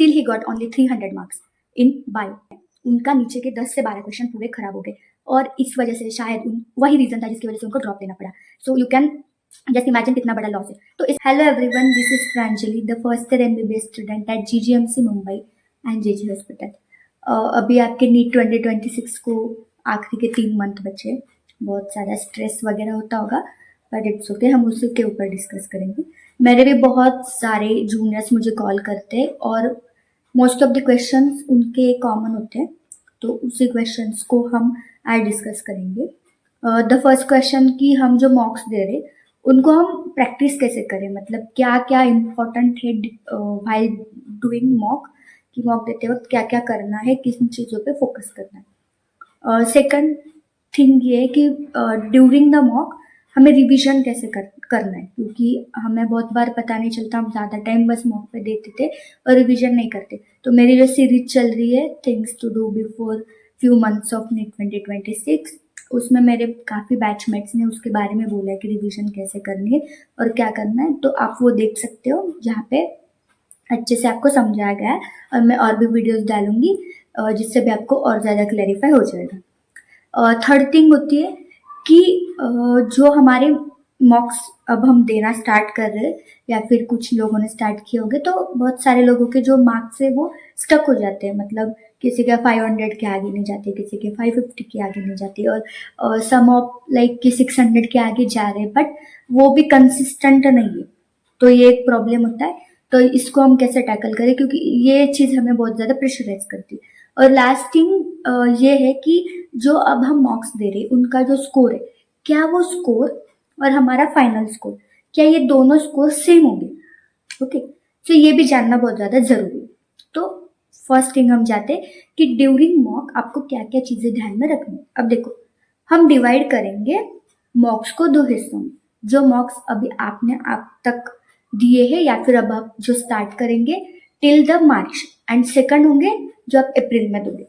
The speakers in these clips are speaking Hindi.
Still he got only 300 marks in bio. उनका नीचे के 10 से 12 क्वेश्चन पूरे खराब हो गए और इस वजह से शायद वही रीजन था जिसकी वजह से उनको ड्रॉप लेना पड़ा। So you can just imagine कितना बड़ा लॉस है। तो hello everyone, this is Pranjali, the first year MBBS student at GGMC Mumbai and JG hospital. अभी आपके नीट 2026 को आखिरी के 3 मंथ बचे, बहुत सारा स्ट्रेस वगैरह होता होगा, बट इट्स ओके, हम उसी के ऊपर डिस्कस करेंगे। मेरे भी बहुत सारे जूनियर्स मुझे कॉल करते हैं और मोस्ट ऑफ द क्वेश्चंस उनके कॉमन होते हैं, तो उसी क्वेश्चंस को हम आज डिस्कस करेंगे। द फर्स्ट क्वेश्चन की हम जो मॉक्स दे रहे उनको हम प्रैक्टिस कैसे करें, मतलब क्या क्या इम्पोर्टेंट है व्हाइल डूइंग मॉक, कि मॉक देते वक्त क्या क्या करना है, किन चीज़ों पे फोकस करना है। सेकंड थिंग ये है कि ड्यूरिंग द मॉक हमें रिवीजन कैसे करना है, क्योंकि हमें बहुत बार पता नहीं चलता, हम ज़्यादा टाइम बस मॉक पे देते थे और रिवीजन नहीं करते। तो मेरी जो सीरीज चल रही है things to do before few months of NEET 2026, उसमें मेरे काफ़ी बैचमेट्स ने उसके बारे में बोला है कि रिवीजन कैसे करनी है और क्या करना है, तो आप वो देख सकते हो जहाँ पे अच्छे से आपको समझाया गया है। और मैं और भी वीडियोस डालूंगी जिससे भी आपको और ज़्यादा क्लैरिफाई हो जाएगा। थर्ड थिंग होती है कि जो हमारे मॉक्स अब हम देना स्टार्ट कर रहे हैं या फिर कुछ लोगों ने स्टार्ट किए होंगे, तो बहुत सारे लोगों के जो मार्क्स है वो स्टक हो जाते हैं, मतलब किसी के 500 के आगे नहीं जाते, किसी के 550 के आगे नहीं जाते, और सम ऑफ लाइक कि 600 के आगे जा रहे हैं, बट वो भी कंसिस्टेंट नहीं है, तो ये एक प्रॉब्लम होता है। तो इसको हम कैसे टैकल करें, क्योंकि ये चीज़ हमें बहुत ज़्यादा प्रेशराइज करती है। और लास्ट थिंग ये है कि जो अब हम मॉक्स दे रहे हैं उनका जो स्कोर है, क्या वो स्कोर और हमारा फाइनल स्कोर, क्या ये दोनों स्कोर सेम होंगे? ओके, तो ये भी जानना बहुत ज़्यादा ज़रूरी है। तो फर्स्ट थिंग हम जाते हैं कि ड्यूरिंग मॉक आपको क्या क्या चीज़ें ध्यान में रखनी है। अब देखो, हम डिवाइड करेंगे मॉक्स को 2 हिस्सों में। जो मॉक्स अभी आपने आप तक दिए हैं या फिर अब आप जो स्टार्ट करेंगे till the March, and second होंगे जो आप अप्रैल में दोगे।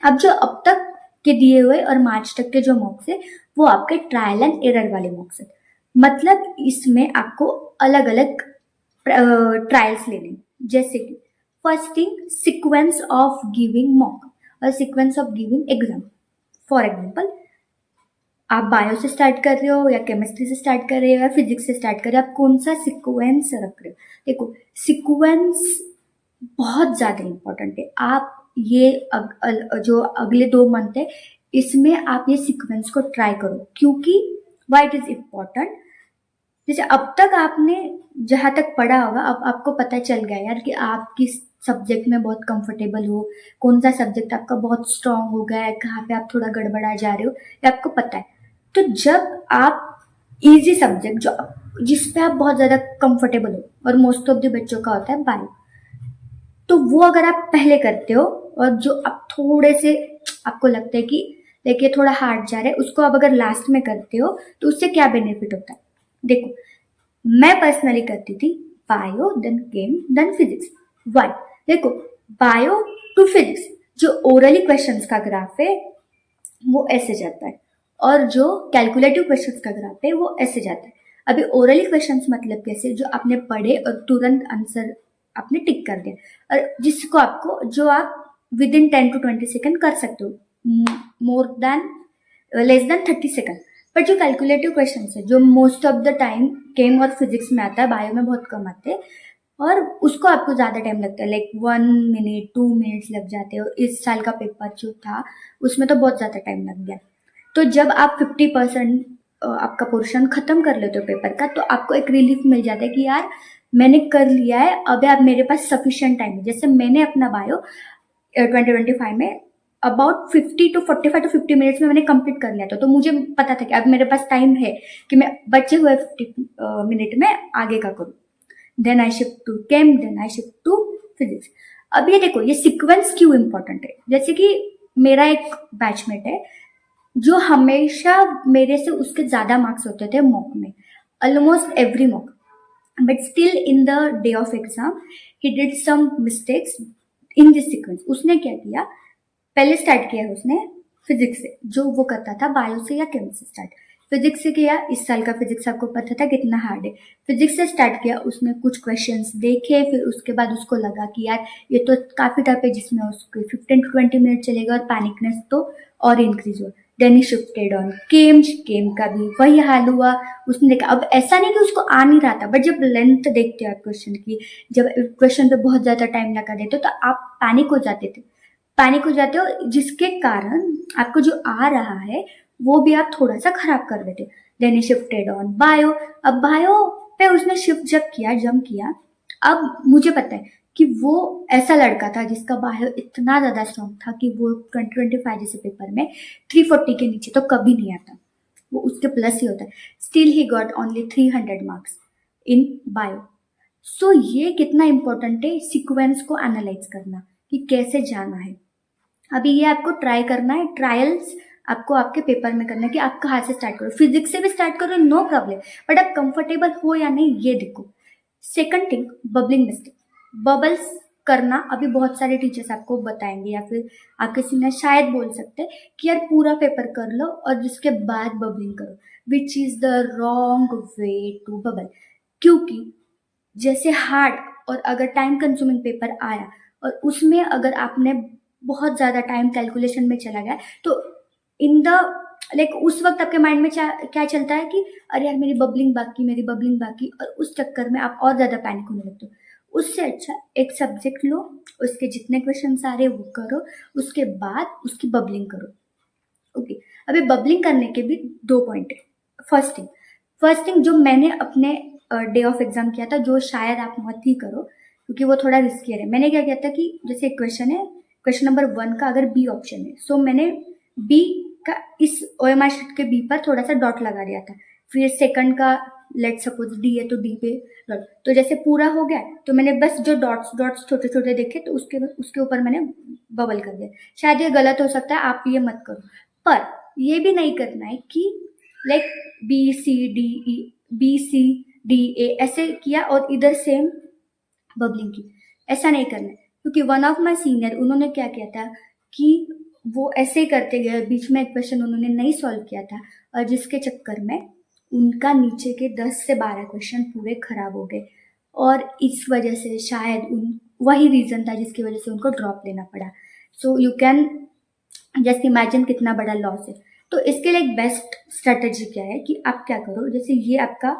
अब जो अब तक के दिए हुए और मार्च तक के जो मॉक्स है वो आपके ट्रायल एंड एरर वाले मॉक्स है, मतलब इसमें आपको अलग अलग ट्रायल्स लेने, जैसे कि first thing sequence of giving mock और sequence of giving exam. For example, आप बायो से स्टार्ट कर रहे हो या केमिस्ट्री से स्टार्ट कर रहे हो या फिजिक्स से स्टार्ट कर रहे हो, आप कौन सा सीक्वेंस रख रहे हो। देखो, सीक्वेंस बहुत ज़्यादा इंपॉर्टेंट है। आप ये जो अगले 2 मंथ है इसमें आप ये सीक्वेंस को ट्राई करो, क्योंकि वाई इट इज इम्पॉर्टेंट। जैसे अब तक आपने जहाँ तक पढ़ा होगा, अब आपको पता चल गया यार कि आप किस सब्जेक्ट में बहुत कंफर्टेबल हो, कौन सा सब्जेक्ट आपका बहुत स्ट्रांग हो गया है, कहाँ पे आप थोड़ा गड़बड़ा जा रहे हो, ये आपको पता है। तो जब आप इजी सब्जेक्ट जो जिस पे आप बहुत ज़्यादा कंफर्टेबल हो, और मोस्ट ऑफ द बच्चों का होता है बायो, तो वो अगर आप पहले करते हो और जो आप थोड़े से आपको लगता है कि देखिए थोड़ा हार्ड जा रहा है, उसको आप अगर लास्ट में करते हो तो उससे क्या बेनिफिट होता है। देखो, मैं पर्सनली करती थी bio then chem then physics. Why? देखो, बायो टू फिजिक्स जो ओरली क्वेश्चंस का ग्राफ है वो ऐसे जाता है, और जो कैलकुलेटिव क्वेश्चंस का ग्राफ है वो ऐसे जाता है। अभी ओरली क्वेश्चंस मतलब कैसे, जो आपने पढ़े और तुरंत आंसर आपने टिक कर दिया, और जिसको आपको जो आप विद इन 10 to 20 सेकेंड कर सकते हो, more than less than 30 second. पर जो कैलकुलेटिव क्वेश्चन है जो most of the time came और फिजिक्स में आता है, बायो में बहुत कम आते हैं, और उसको आपको ज़्यादा टाइम लगता है, लाइक 1 मिनट 2 मिनट्स लग जाते हो। इस साल का पेपर जो था उसमें तो बहुत ज़्यादा टाइम लग गया। तो जब आप 50% आपका पोर्शन खत्म कर लेते हो पेपर का, तो आपको एक रिलीफ मिल जाता है कि यार मैंने कर लिया है, अब आप मेरे पास सफिशिएंट टाइम है। जैसे मैंने अपना बायो 2025 में अबाउट 45 to 50 मिनट्स में मैंने कंप्लीट कर लिया था, तो मुझे पता था कि अब मेरे पास टाइम है कि मैं बचे हुए 50 मिनट में आगे का करूँ। Then I shift to chem, then I shift to physics. अब ये देखो, ये सीक्वेंस क्यों इंपॉर्टेंट है। जैसे कि मेरा एक बैचमेट है जो हमेशा मेरे से उसके ज्यादा मार्क्स होते थे मॉक में, almost every mock, but still in the day of exam he did some mistakes in this sequence. उसने क्या किया, पहले स्टार्ट किया उसने फिजिक्स से, जो वो करता था बायो से या केमिस्ट्री से स्टार्ट फिजिक्स से किया, इस साल का फिजिक्स आपको पता था कितना हार्ड है। फिजिक्स से स्टार्ट किया, उसमें कुछ क्वेश्चंस देखे, फिर उसके बाद उसको लगा कि यार ये तो काफी टफ है, जिसमें उसको 15 to 20 मिनट चलेगा और पैनिकनेस तो और इंक्रीज हुआ। देन ही शिफ्टेड ऑन केम का भी वही हाल हुआ। उसने देखा, अब ऐसा नहीं कि उसको आ नहीं रहा था, बट जब लेंथ देखते हो आप क्वेश्चन की, जब क्वेश्चन पे बहुत ज्यादा टाइम लगा देते हो तो आप पैनिक हो जाते हो, जिसके कारण आपको जो आ रहा है वो भी आप थोड़ा सा खराब कर देते हो। Then shifted on bio. अब बायो पे उसने शिफ्ट जब किया, जम किया, अब मुझे पता है कि वो ऐसा लड़का था जिसका बायो इतना ज्यादा स्ट्रॉन्ग था कि वो 2025 जैसे पेपर में 340 के नीचे तो कभी नहीं आता, वो उसके प्लस ही होता है। Still he got only 300 marks in bio. So ये कितना इंपॉर्टेंट है सीक्वेंस को एनालाइज करना कि कैसे जाना है। अभी ये आपको ट्राई करना है, ट्रायल्स आपको आपके पेपर में करना है कि आप कहाँ से स्टार्ट करो। फिजिक्स से भी स्टार्ट करो, नो प्रॉब्लम, बट आप कंफर्टेबल हो या नहीं ये देखो। Second thing, bubbling mistake. Bubbles करना अभी बहुत सारे टीचर्स आपको बताएंगे, या फिर आपके सीनियर शायद बोल सकते हैं कि यार पूरा पेपर कर लो और जिसके बाद बबलिंग करो, which is the wrong way to bubble. क्योंकि जैसे हार्ड और अगर टाइम कंज्यूमिंग पेपर आया और उसमें अगर आपने बहुत ज्यादा टाइम कैलकुलेशन में चला गया, तो इन द लाइक उस वक्त आपके माइंड में क्या चलता है कि अरे यार मेरी बबलिंग बाकी, और उस चक्कर में आप और ज्यादा पैनिक होने लगते हो। उससे अच्छा एक सब्जेक्ट लो, उसके जितने क्वेश्चन आ रहे वो करो, उसके बाद उसकी बबलिंग करो। ओके, अभी बबलिंग करने के भी दो पॉइंट है। फर्स्ट थिंग जो मैंने अपने डे ऑफ एग्जाम किया था, जो शायद आप मत ही करो क्योंकि वो थोड़ा रिस्कियर है। मैंने क्या किया था कि जैसे एक क्वेश्चन है, क्वेश्चन नंबर 1 का अगर बी ऑप्शन है, सो मैंने बी का इस ओएमआर शीट के बी पर थोड़ा सा डॉट लगा दिया था। फिर सेकंड का लेट सपोज डी है तो डी पे डॉट। तो जैसे पूरा हो गया तो मैंने बस जो डॉट्स डॉट्स छोटे छोटे देखे तो उसके ऊपर मैंने बबल कर दिया। शायद ये गलत हो सकता है, आप ये मत करो। पर ये भी नहीं करना है कि like B C D A ऐसे किया और इधर सेम बबलिंग की, ऐसा नहीं करना है। क्योंकि वन ऑफ माई सीनियर उन्होंने क्या किया था कि वो ऐसे ही करते गए, बीच में एक क्वेश्चन उन्होंने नहीं सॉल्व किया था और जिसके चक्कर में उनका नीचे के 10 से 12 क्वेश्चन पूरे खराब हो गए, और इस वजह से शायद उन वही रीजन था जिसकी वजह से उनको ड्रॉप लेना पड़ा। So you can just imagine कितना बड़ा लॉस है। तो इसके लिए एक बेस्ट स्ट्रेटेजी क्या है कि आप क्या करो, जैसे ये आपका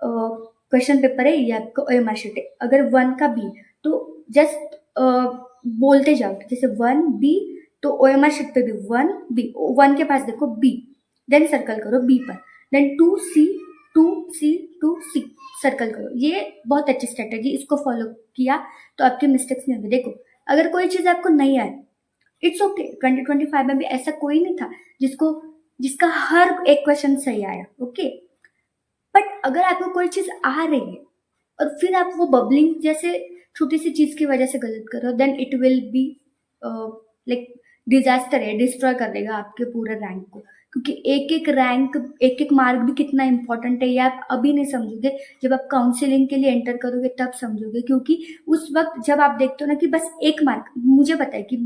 क्वेश्चन पेपर है, ये आपका ओएमआर शीट है, अगर 1 का बी तो जस्ट बोलते जाओ, जैसे 1 बी तो ओएमआर शीट पे भी 1 बी, 1 के पास देखो बी, देन सर्कल करो बी पर, देन 2 सी सर्कल करो। ये बहुत अच्छी स्ट्रेटेजी, इसको फॉलो किया तो आपके मिस्टेक्स नहीं होंगे। देखो अगर कोई चीज आपको नहीं आए, इट्स ओके। 2025 में भी ऐसा कोई नहीं था जिसका हर एक क्वेश्चन सही आया, ओके। बट अगर आपको कोई चीज आ रही है और फिर आप वो बबलिंग जैसे छोटी सी चीज की वजह से गलत करो, then it will be like disaster है, डिस्ट्रॉय कर देगा आपके पूरे रैंक को। क्योंकि एक एक रैंक, एक एक मार्क भी कितना इंपॉर्टेंट है ये आप अभी नहीं समझोगे, जब आप काउंसिलिंग के लिए एंटर करोगे तब समझोगे। क्योंकि उस वक्त जब आप देखते हो ना कि बस एक मार्क, मुझे पता है कि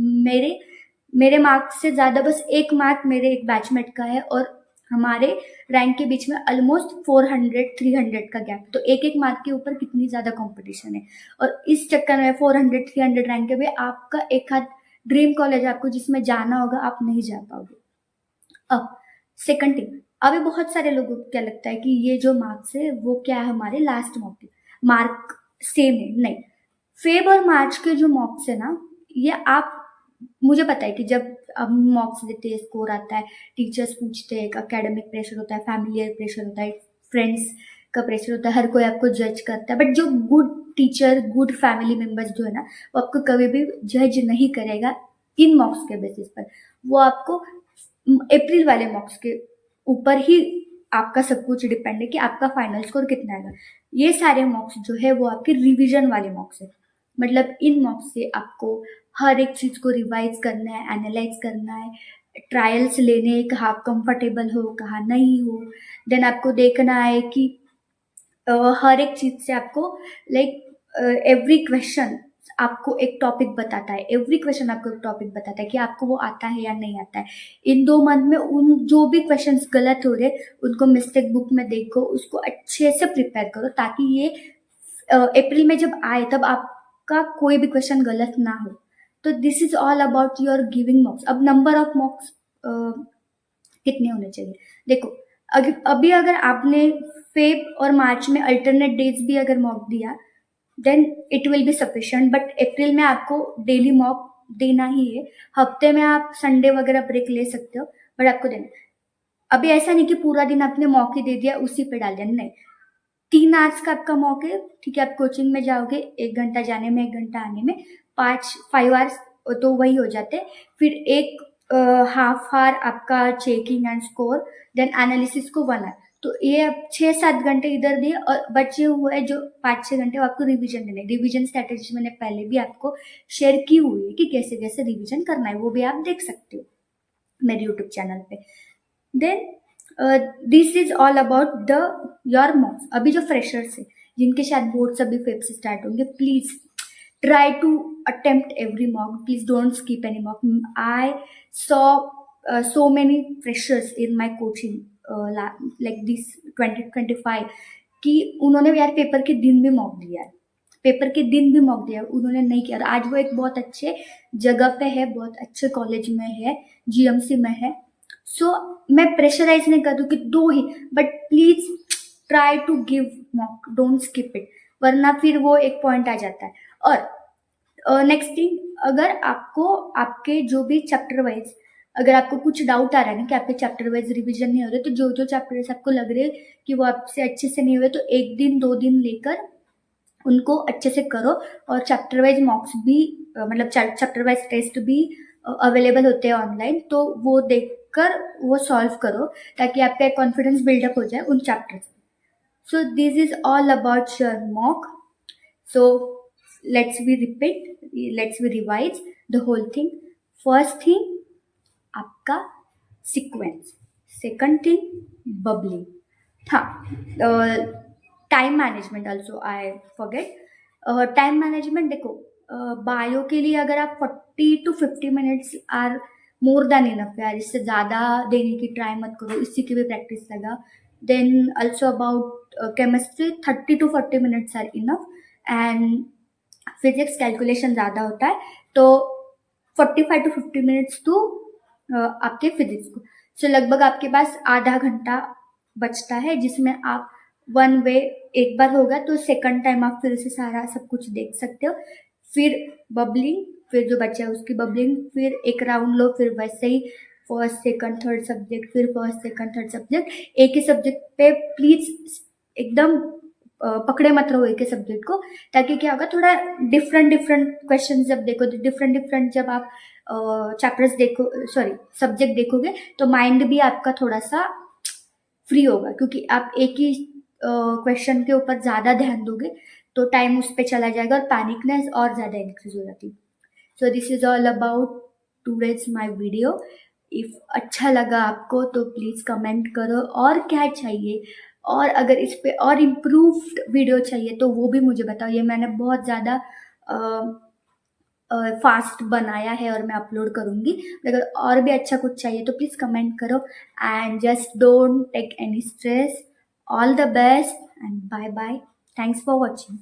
मेरे मार्क्स से ज्यादा बस एक मार्क मेरे एक बैचमेट का है और हमारे रैंक के बीच में ऑलमोस्ट 400-300 का गैप, तो एक एक मार्क के ऊपर कितनी ज्यादा कंपटीशन है। और इस चक्कर में 400-300 रैंक के भी आपका एक हाथ ड्रीम कॉलेज आपको जिसमें जाना होगा, आप नहीं जा पाओगे। अब सेकंड थिंग, अभी बहुत सारे लोगों को क्या लगता है कि ये जो मार्क्स है वो क्या है, हमारे लास्ट मार्क सेम है। नहीं, फेब और मार्च के जो मॉक्स है ना, ये आप, मुझे पता है कि जब अब मॉक्स देते हैं, स्कोर आता है, टीचर्स पूछते हैं, एकेडमिक प्रेशर होता है, फैमिलियर प्रेशर होता है, फ्रेंड्स का प्रेशर होता है, हर कोई आपको जज करता है। बट जो good teacher, good family members जो है ना, वो आपको कभी भी जज नहीं करेगा इन मॉक्स के बेसिस पर। वो आपको अप्रैल वाले मॉक्स के ऊपर ही आपका सब कुछ डिपेंड है कि आपका फाइनल स्कोर कितना आएगा। ये सारे मॉक्स जो है वो आपके रिवीजन वाले मॉक्स है। मतलब इन मॉक्स से आपको हर एक चीज को रिवाइज करना है, एनालाइज करना है, ट्रायल्स लेने, कहाँ आप कंफर्टेबल हो कहाँ नहीं हो। देन आपको देखना है कि हर एक चीज से आपको लाइक एवरी क्वेश्चन आपको एक टॉपिक बताता है, एवरी क्वेश्चन आपको एक टॉपिक बताता है कि आपको वो आता है या नहीं आता है। इन 2 मंथ में उन जो भी क्वेश्चंस गलत हो रहे उनको मिस्टेक बुक में देखो, उसको अच्छे से प्रिपेयर करो, ताकि ये अप्रैल में जब आए तब आपका कोई भी क्वेश्चन गलत ना हो। तो this is all about your giving मॉक्स। अब नंबर ऑफ मॉक्स कितने होने चाहिए, देखो अभी अगर आपने फेब और मार्च में अल्टरनेट डेज भी अगर मॉक दिया then it will be sufficient, but अप्रैल में आपको डेली मॉक देना ही है। हफ्ते में आप संडे वगैरह ब्रेक ले सकते हो, बट आपको देना। अभी ऐसा नहीं कि पूरा दिन आपने मॉक ही दे दिया उसी पे डाल दिया, नहीं। 3 आवर्स का आपका मॉक है, ठीक है। आप कोचिंग में जाओगे 1 घंटा जाने में 1 घंटा आने में, 5 आवर्स तो वही हो जाते। फिर एक हाफ आवर आपका checking and score, then analysis को 1 आवर। तो ये अब 6-7 घंटे इधर दिए, और बचे हुए जो 5-6 घंटे वो आपको रिवीजन देने। रिवीजन स्ट्रेटेजी मैंने पहले भी आपको शेयर की हुई है कि कैसे कैसे रिवीजन करना है, वो भी आप देख सकते हो मेरे यूट्यूब चैनल पे। Then this is all about the your mocks. अभी जो फ्रेशर्स है जिनके शायद बोर्ड अभी फेब से स्टार्ट होंगे, please try to attempt every mock, please don't skip any mock. I saw so many freshers in my coaching like this 2025 कि उन्होंने यार पेपर के दिन भी मॉक दिया है, पेपर के दिन भी मॉक दिया, उन्होंने नहीं किया। और आज वो एक बहुत अच्छे जगह पे है, बहुत अच्छे कॉलेज में है, जीएमसी में है। सो मैं प्रेशराइज नहीं कर दूँ कि दो ही, but please try to give mock, don't skip it, वरना फिर वो एक पॉइंट आ जाता है। और नेक्स्ट थिंग, अगर आपको आपके जो भी चैप्टर वाइज अगर आपको कुछ डाउट आ रहा है ना कि आपके चैप्टर वाइज रिवीजन नहीं हो रहे, तो जो जो चैप्टर्स आपको लग रहे कि वो आपसे अच्छे से नहीं हुए, तो 1 दिन 2 दिन लेकर उनको अच्छे से करो। और चैप्टर वाइज मॉक्स भी मतलब चैप्टर वाइज टेस्ट भी अवेलेबल होते हैं ऑनलाइन, तो वो देखकर वो सॉल्व करो, ताकि आपका कॉन्फिडेंस बिल्डअप हो जाए उन chapters. So this is all about your mock. So let's we repeat, let's we revise the whole thing. First thing आपका sequence, second thing bubbling, हाँ time management also I forget. Time management देखो, बायो के लिए अगर आप 40 to 50 minutes are more than enough यार, इससे ज़्यादा देने की ट्राई मत करो, इसी की भी प्रैक्टिस लगा। Then also about chemistry 30 to 40 minutes are enough, and physics calculation ज़्यादा होता है, तो 45 to 50 मिनट्स तो आपके फिजिक्स को। सो लगभग आपके पास आधा घंटा बचता है, जिसमें आप वन वे एक बार होगा तो सेकंड टाइम आप फिर से सारा सब कुछ देख सकते हो। फिर बबलिंग, फिर जो बचा है उसकी बबलिंग, फिर एक राउंड लो, फिर वैसे ही फर्स्ट सेकंड थर्ड सब्जेक्ट, फिर फर्स्ट सेकंड थर्ड सब्जेक्ट। एक ही सब्जेक्ट पे प्लीज एकदम पकड़े मत रहो एक ही सब्जेक्ट को, ताकि क्या होगा, थोड़ा डिफरेंट डिफरेंट क्वेश्चन जब देखो, डिफरेंट डिफरेंट जब आप चैप्टर्स देखो, सॉरी सब्जेक्ट देखोगे, तो माइंड भी आपका थोड़ा सा फ्री होगा, क्योंकि आप एक ही क्वेश्चन के ऊपर ज़्यादा ध्यान दोगे तो टाइम उस पर चला जाएगा और पैनिकनेस और ज़्यादा इंक्रीज हो जाती है। So this is all about today's my video. If अच्छा लगा आपको तो प्लीज़ कमेंट करो और क्या चाहिए, और अगर इस पे और इम्प्रूव्ड वीडियो चाहिए तो वो भी मुझे बताओ। ये मैंने बहुत ज़्यादा फास्ट बनाया है और मैं अपलोड करूँगी। अगर और भी अच्छा कुछ चाहिए तो प्लीज़ कमेंट करो, and just don't take any stress. All the best and bye bye. Thanks for watching.